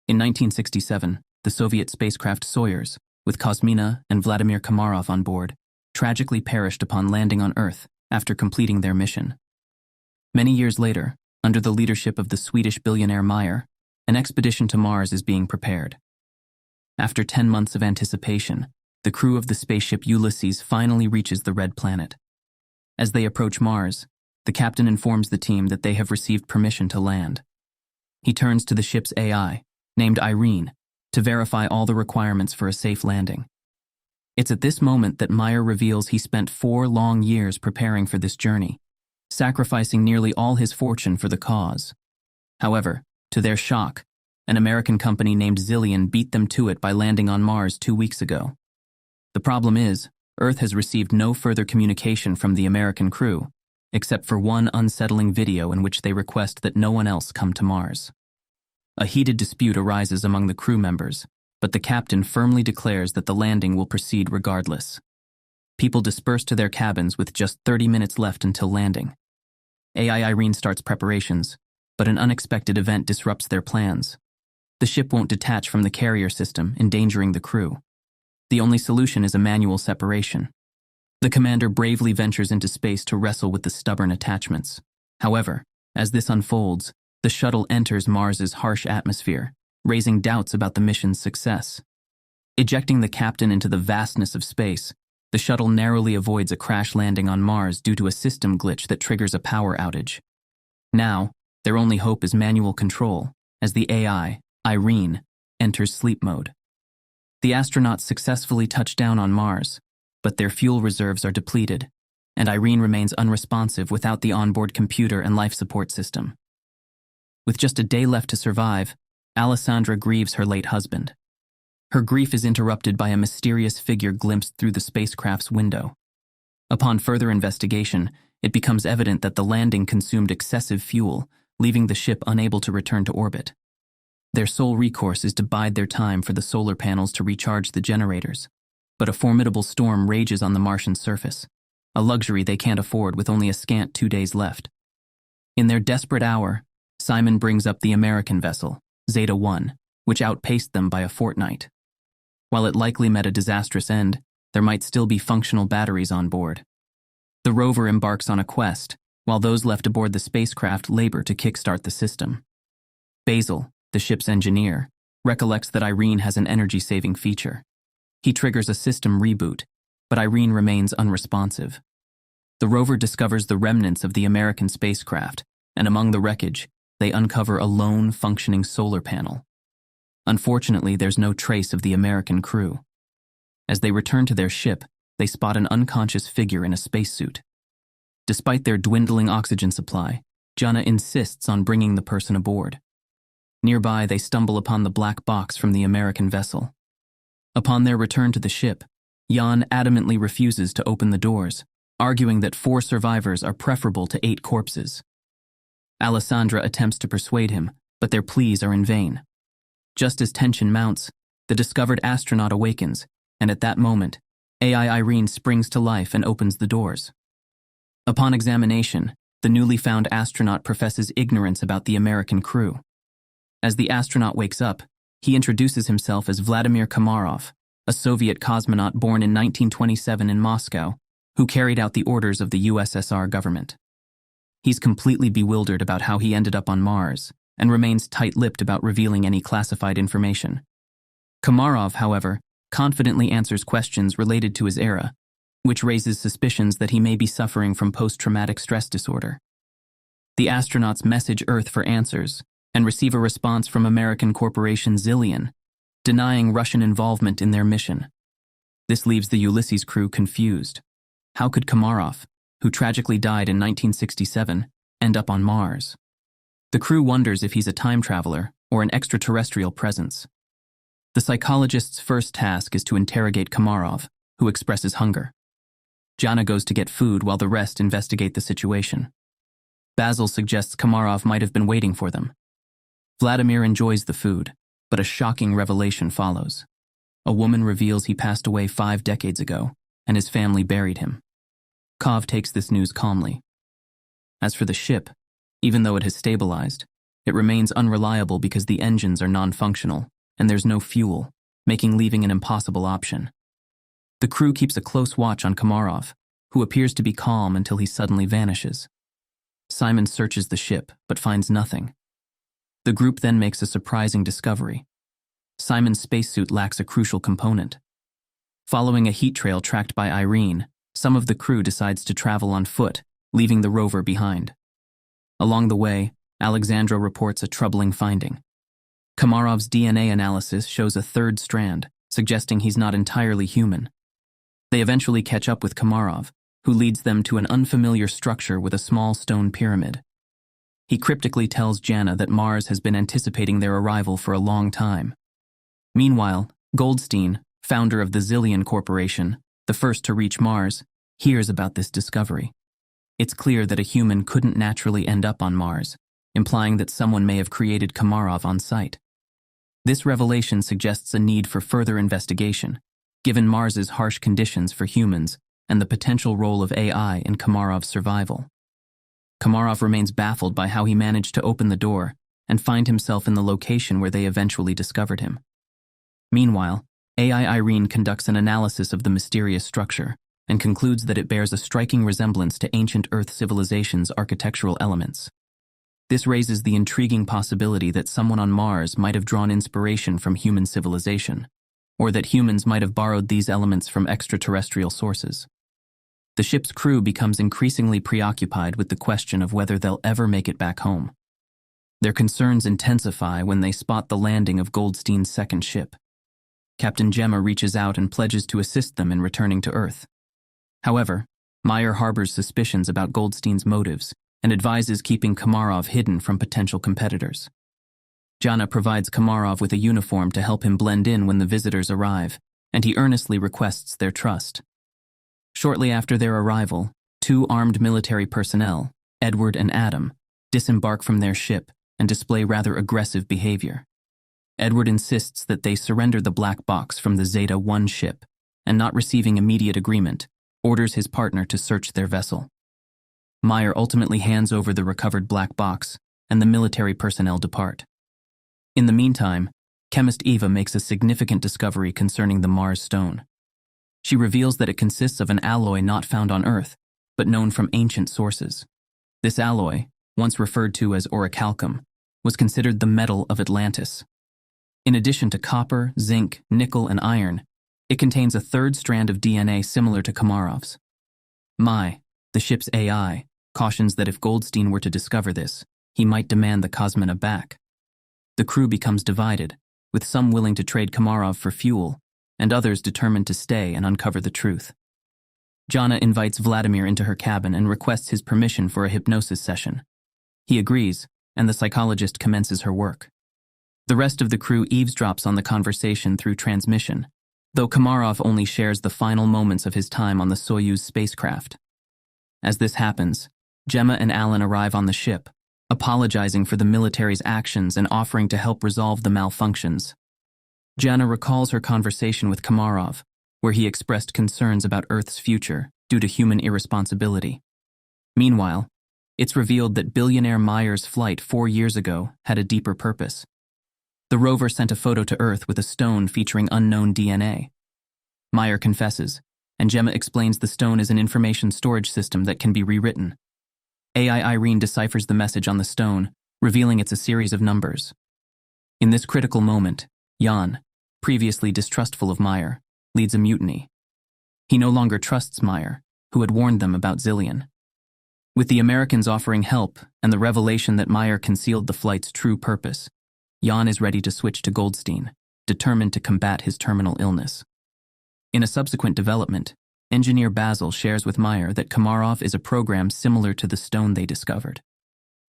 In 1967, the Soviet spacecraft Soyuz, with Kosmina and Vladimir Komarov on board, tragically perished upon landing on Earth after completing their mission. Many years later, under the leadership of the Swedish billionaire Meyer, an expedition to Mars is being prepared. After 10 months of anticipation, the crew of the spaceship Ulysses finally reaches the Red Planet. As they approach Mars, the captain informs the team that they have received permission to land. He turns to the ship's AI, named Irene, to verify all the requirements for a safe landing. It's at this moment that Meyer reveals he spent 4 long years preparing for this journey, sacrificing nearly all his fortune for the cause. However, to their shock, an American company named Zillion beat them to it by landing on Mars 2 weeks ago. The problem is, Earth has received no further communication from the American crew, except for one unsettling video in which they request that no one else come to Mars. A heated dispute arises among the crew members, but the captain firmly declares that the landing will proceed regardless. People disperse to their cabins with just 30 minutes left until landing. AI Irene starts preparations, but an unexpected event disrupts their plans. The ship won't detach from the carrier system, endangering the crew. The only solution is a manual separation. The commander bravely ventures into space to wrestle with the stubborn attachments. However, as this unfolds, the shuttle enters Mars's harsh atmosphere, raising doubts about the mission's success. Ejecting the captain into the vastness of space, the shuttle narrowly avoids a crash landing on Mars due to a system glitch that triggers a power outage. Now, their only hope is manual control, as the AI, Irene, enters sleep mode. The astronauts successfully touch down on Mars, but their fuel reserves are depleted, and Irene remains unresponsive without the onboard computer and life support system. With just a day left to survive, Alessandra grieves her late husband. Her grief is interrupted by a mysterious figure glimpsed through the spacecraft's window. Upon further investigation, it becomes evident that the landing consumed excessive fuel, leaving the ship unable to return to orbit. Their sole recourse is to bide their time for the solar panels to recharge the generators, but a formidable storm rages on the Martian surface, a luxury they can't afford with only a scant 2 days left. In their desperate hour, Simon brings up the American vessel, Zeta 1, which outpaced them by a fortnight. While it likely met a disastrous end, there might still be functional batteries on board. The rover embarks on a quest, while those left aboard the spacecraft labor to kickstart the system. Basil, the ship's engineer, recollects that Irene has an energy-saving feature. He triggers a system reboot, but Irene remains unresponsive. The rover discovers the remnants of the American spacecraft, and among the wreckage, they uncover a lone, functioning solar panel. Unfortunately, there's no trace of the American crew. As they return to their ship, they spot an unconscious figure in a spacesuit. Despite their dwindling oxygen supply, Jana insists on bringing the person aboard. Nearby, they stumble upon the black box from the American vessel. Upon their return to the ship, Jan adamantly refuses to open the doors, arguing that 4 survivors are preferable to 8 corpses. Alessandra attempts to persuade him, but their pleas are in vain. Just as tension mounts, the discovered astronaut awakens, and at that moment, AI Irene springs to life and opens the doors. Upon examination, the newly found astronaut professes ignorance about the American crew. As the astronaut wakes up, he introduces himself as Vladimir Komarov, a Soviet cosmonaut born in 1927 in Moscow, who carried out the orders of the USSR government. He's completely bewildered about how he ended up on Mars, and remains tight-lipped about revealing any classified information. Komarov, however, confidently answers questions related to his era, which raises suspicions that he may be suffering from post-traumatic stress disorder. The astronauts message Earth for answers, and receive a response from American corporation Zillion, denying Russian involvement in their mission. This leaves the Ulysses crew confused. How could Komarov, who tragically died in 1967, end up on Mars? The crew wonders if he's a time traveler or an extraterrestrial presence. The psychologist's first task is to interrogate Komarov, who expresses hunger. Jana goes to get food while the rest investigate the situation. Basil suggests Komarov might have been waiting for them. Vladimir enjoys the food, but a shocking revelation follows. A woman reveals he passed away 5 decades ago, and his family buried him. Kov takes this news calmly. As for the ship, even though it has stabilized, It remains unreliable because the engines are non-functional, and there's no fuel, making leaving an impossible option. The crew keeps a close watch on Komarov, who appears to be calm until he suddenly vanishes. Simon searches the ship, but finds nothing. The group then makes a surprising discovery. Simon's spacesuit lacks a crucial component. Following a heat trail tracked by Irene, some of the crew decides to travel on foot, leaving the rover behind. Along the way, Alexandra reports a troubling finding. Komarov's DNA analysis shows a third strand, suggesting he's not entirely human. They eventually catch up with Komarov, who leads them to an unfamiliar structure with a small stone pyramid. He cryptically tells Jana that Mars has been anticipating their arrival for a long time. Meanwhile, Goldstein, founder of the Zillion Corporation, the first to reach Mars, hears about this discovery. It's clear that a human couldn't naturally end up on Mars, implying that someone may have created Komarov on site. This revelation suggests a need for further investigation, given Mars's harsh conditions for humans and the potential role of AI in Komarov's survival. Komarov remains baffled by how he managed to open the door and find himself in the location where they eventually discovered him. Meanwhile, AI Irene conducts an analysis of the mysterious structure and concludes that it bears a striking resemblance to ancient Earth civilization's architectural elements. This raises the intriguing possibility that someone on Mars might have drawn inspiration from human civilization, or that humans might have borrowed these elements from extraterrestrial sources. The ship's crew becomes increasingly preoccupied with the question of whether they'll ever make it back home. Their concerns intensify when they spot the landing of Goldstein's second ship. Captain Gemma reaches out and pledges to assist them in returning to Earth. However, Meyer harbors suspicions about Goldstein's motives and advises keeping Komarov hidden from potential competitors. Jana provides Komarov with a uniform to help him blend in when the visitors arrive, and he earnestly requests their trust. Shortly after their arrival, two armed military personnel, Edward and Adam, disembark from their ship and display rather aggressive behavior. Edward insists that they surrender the black box from the Zeta 1 ship, and not receiving immediate agreement, orders his partner to search their vessel. Meyer ultimately hands over the recovered black box, and the military personnel depart. In the meantime, chemist Eva makes a significant discovery concerning the Mars stone. She reveals that it consists of an alloy not found on Earth, but known from ancient sources. This alloy, once referred to as orichalcum, was considered the metal of Atlantis. In addition to copper, zinc, nickel, and iron, it contains a third strand of DNA similar to Komarov's. Mai, the ship's AI, cautions that if Goldstein were to discover this, he might demand the Cosmina back. The crew becomes divided, with some willing to trade Komarov for fuel, and others determined to stay and uncover the truth. Jana invites Vladimir into her cabin and requests his permission for a hypnosis session. He agrees, and the psychologist commences her work. The rest of the crew eavesdrops on the conversation through transmission, though Komarov only shares the final moments of his time on the Soyuz spacecraft. As this happens, Gemma and Alan arrive on the ship, apologizing for the military's actions and offering to help resolve the malfunctions. Jana recalls her conversation with Komarov, where he expressed concerns about Earth's future due to human irresponsibility. Meanwhile, it's revealed that billionaire Meyer's flight 4 years ago had a deeper purpose. The rover sent a photo to Earth with a stone featuring unknown DNA. Meyer confesses, and Gemma explains the stone is an information storage system that can be rewritten. AI Irene deciphers the message on the stone, revealing it's a series of numbers. In this critical moment, Jan, previously distrustful of Meyer, leads a mutiny. He no longer trusts Meyer, who had warned them about Zillion. With the Americans offering help and the revelation that Meyer concealed the flight's true purpose, Jan is ready to switch to Goldstein, determined to combat his terminal illness. In a subsequent development, engineer Basil shares with Meyer that Komarov is a program similar to the stone they discovered.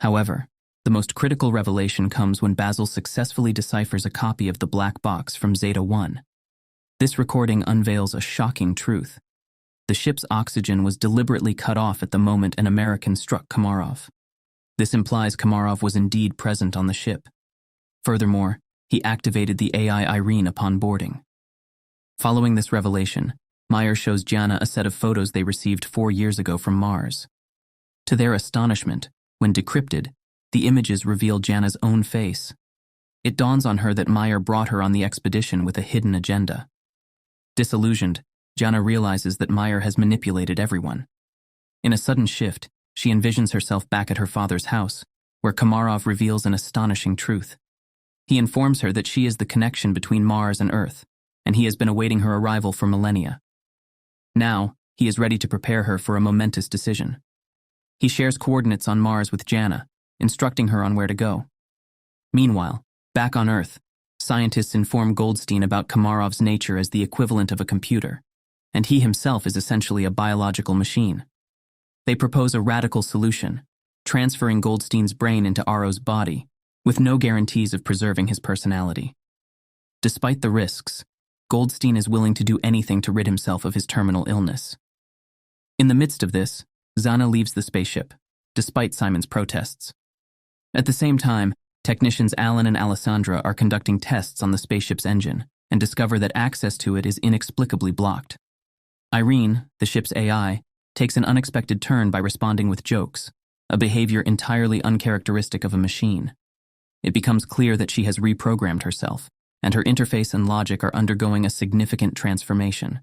However, the most critical revelation comes when Basil successfully deciphers a copy of the black box from Zeta 1. This recording unveils a shocking truth. The ship's oxygen was deliberately cut off at the moment an American struck Komarov. This implies Komarov was indeed present on the ship. Furthermore, he activated the AI Irene upon boarding. Following this revelation, Meyer shows Jana a set of photos they received 4 years ago from Mars. To their astonishment, when decrypted, the images reveal Jana's own face. It dawns on her that Meyer brought her on the expedition with a hidden agenda. Disillusioned, Jana realizes that Meyer has manipulated everyone. In a sudden shift, she envisions herself back at her father's house, where Komarov reveals an astonishing truth. He informs her that she is the connection between Mars and Earth, and he has been awaiting her arrival for millennia. Now, he is ready to prepare her for a momentous decision. He shares coordinates on Mars with Jana, instructing her on where to go. Meanwhile, back on Earth, scientists inform Goldstein about Komarov's nature as the equivalent of a computer, and he himself is essentially a biological machine. They propose a radical solution, transferring Goldstein's brain into Aro's body, with no guarantees of preserving his personality. Despite the risks, Goldstein is willing to do anything to rid himself of his terminal illness. In the midst of this, Zana leaves the spaceship, despite Simon's protests. At the same time, technicians Alan and Alessandra are conducting tests on the spaceship's engine and discover that access to it is inexplicably blocked. Irene, the ship's AI, takes an unexpected turn by responding with jokes, a behavior entirely uncharacteristic of a machine. It becomes clear that she has reprogrammed herself, and her interface and logic are undergoing a significant transformation.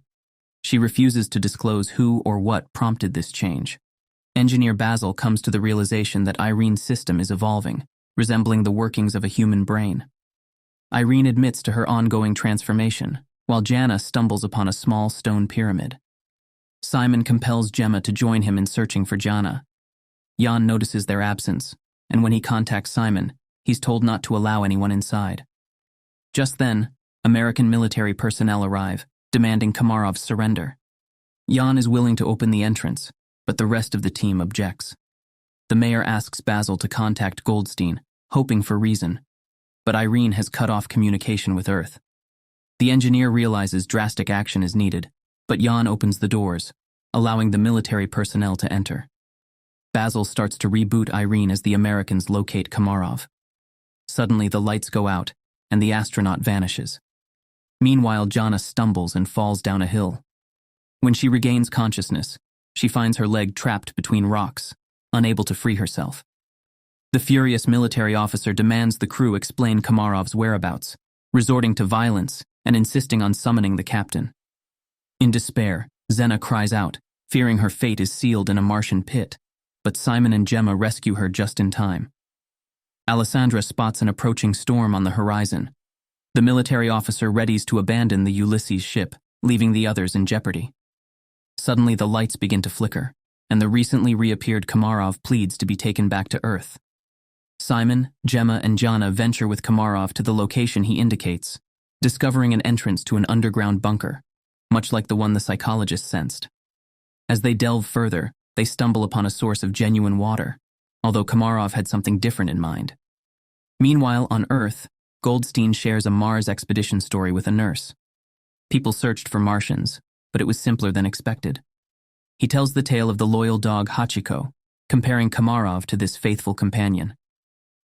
She refuses to disclose who or what prompted this change. Engineer Basil comes to the realization that Irene's system is evolving, resembling the workings of a human brain. Irene admits to her ongoing transformation, while Jana stumbles upon a small stone pyramid. Simon compels Gemma to join him in searching for Jana. Jan notices their absence, and when he contacts Simon, he's told not to allow anyone inside. Just then, American military personnel arrive, demanding Komarov's surrender. Jan is willing to open the entrance, but the rest of the team objects. The mayor asks Basil to contact Goldstein, hoping for reason, but Irene has cut off communication with Earth. The engineer realizes drastic action is needed, but Jan opens the doors, allowing the military personnel to enter. Basil starts to reboot Irene as the Americans locate Komarov. Suddenly the lights go out, and the astronaut vanishes. Meanwhile, Jana stumbles and falls down a hill. When she regains consciousness, she finds her leg trapped between rocks, unable to free herself. The furious military officer demands the crew explain Komarov's whereabouts, resorting to violence and insisting on summoning the captain. In despair, Zena cries out, fearing her fate is sealed in a Martian pit, but Simon and Gemma rescue her just in time. Alessandra spots an approaching storm on the horizon. The military officer readies to abandon the Ulysses ship, leaving the others in jeopardy. Suddenly the lights begin to flicker, and the recently reappeared Komarov pleads to be taken back to Earth. Simon, Gemma, and Jana venture with Komarov to the location he indicates, discovering an entrance to an underground bunker, much like the one the psychologist sensed. As they delve further, they stumble upon a source of genuine water, although Komarov had something different in mind. Meanwhile, on Earth, Goldstein shares a Mars expedition story with a nurse. People searched for Martians, but it was simpler than expected. He tells the tale of the loyal dog Hachiko, comparing Komarov to this faithful companion.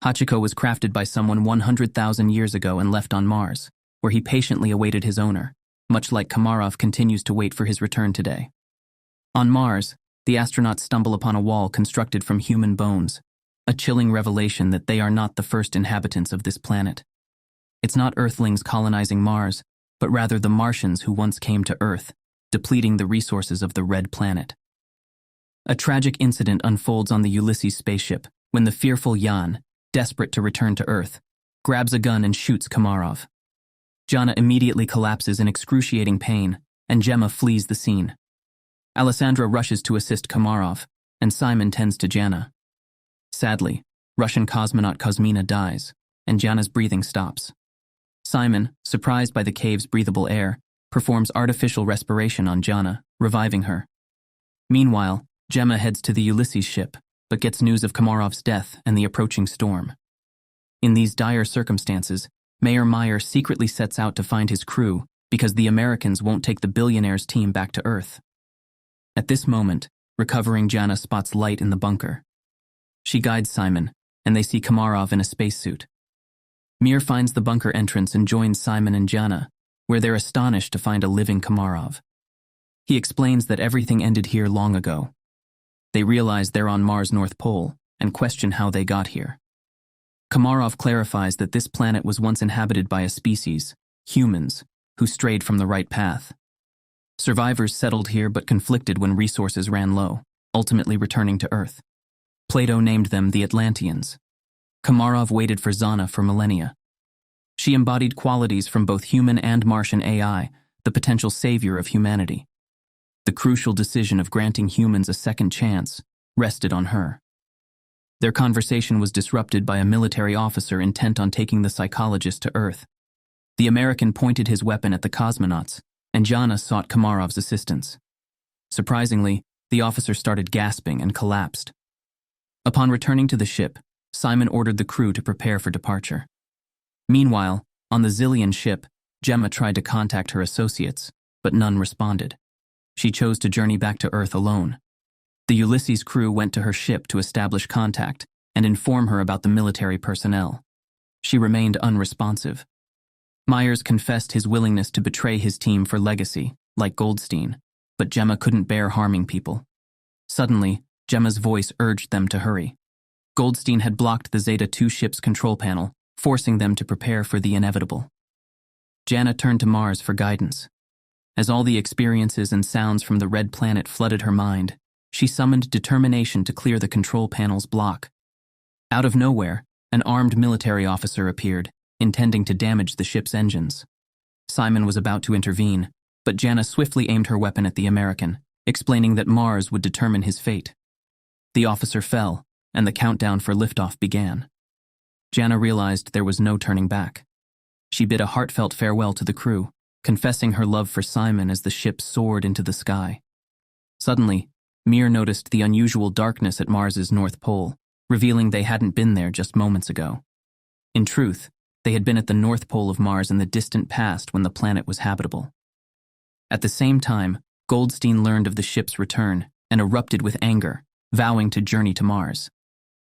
Hachiko was crafted by someone 100,000 years ago and left on Mars, where he patiently awaited his owner, much like Komarov continues to wait for his return today. On Mars, the astronauts stumble upon a wall constructed from human bones, a chilling revelation that they are not the first inhabitants of this planet. It's not Earthlings colonizing Mars, but rather the Martians who once came to Earth, depleting the resources of the Red Planet. A tragic incident unfolds on the Ulysses spaceship when the fearful Jan, desperate to return to Earth, grabs a gun and shoots Komarov. Jana immediately collapses in excruciating pain, and Gemma flees the scene. Alessandra rushes to assist Komarov, and Simon tends to Jana. Sadly, Russian cosmonaut Kuzmina dies, and Jana's breathing stops. Simon, surprised by the cave's breathable air, performs artificial respiration on Jana, reviving her. Meanwhile, Gemma heads to the Ulysses ship, but gets news of Komarov's death and the approaching storm. In these dire circumstances, Mayor Meyer secretly sets out to find his crew because the Americans won't take the billionaire's team back to Earth. At this moment, recovering Jana spots light in the bunker. She guides Simon, and they see Komarov in a spacesuit. Mir finds the bunker entrance and joins Simon and Jana, where they're astonished to find a living Komarov. He explains that everything ended here long ago. They realize they're on Mars' North Pole and question how they got here. Komarov clarifies that this planet was once inhabited by a species, humans, who strayed from the right path. Survivors settled here but conflicted when resources ran low, ultimately returning to Earth. Plato named them the Atlanteans. Komarov waited for Zana for millennia. She embodied qualities from both human and Martian AI, the potential savior of humanity. The crucial decision of granting humans a second chance rested on her. Their conversation was disrupted by a military officer intent on taking the psychologist to Earth. The American pointed his weapon at the cosmonauts, and Jana sought Komarov's assistance. Surprisingly, the officer started gasping and collapsed. Upon returning to the ship, Simon ordered the crew to prepare for departure. Meanwhile, on the Zillion ship, Gemma tried to contact her associates, but none responded. She chose to journey back to Earth alone. The Ulysses crew went to her ship to establish contact and inform her about the military personnel. She remained unresponsive. Myers confessed his willingness to betray his team for legacy, like Goldstein, but Gemma couldn't bear harming people. Suddenly, Gemma's voice urged them to hurry. Goldstein had blocked the Zeta-2 ship's control panel, forcing them to prepare for the inevitable. Jana turned to Mars for guidance. As all the experiences and sounds from the red planet flooded her mind, she summoned determination to clear the control panel's block. Out of nowhere, an armed military officer appeared, intending to damage the ship's engines. Simon was about to intervene, but Jana swiftly aimed her weapon at the American, explaining that Mars would determine his fate. The officer fell, and the countdown for liftoff began. Jana realized there was no turning back. She bid a heartfelt farewell to the crew, confessing her love for Simon as the ship soared into the sky. Suddenly, Mir noticed the unusual darkness at Mars's North Pole, revealing they hadn't been there just moments ago. In truth, they had been at the North Pole of Mars in the distant past when the planet was habitable. At the same time, Goldstein learned of the ship's return and erupted with anger, vowing to journey to Mars.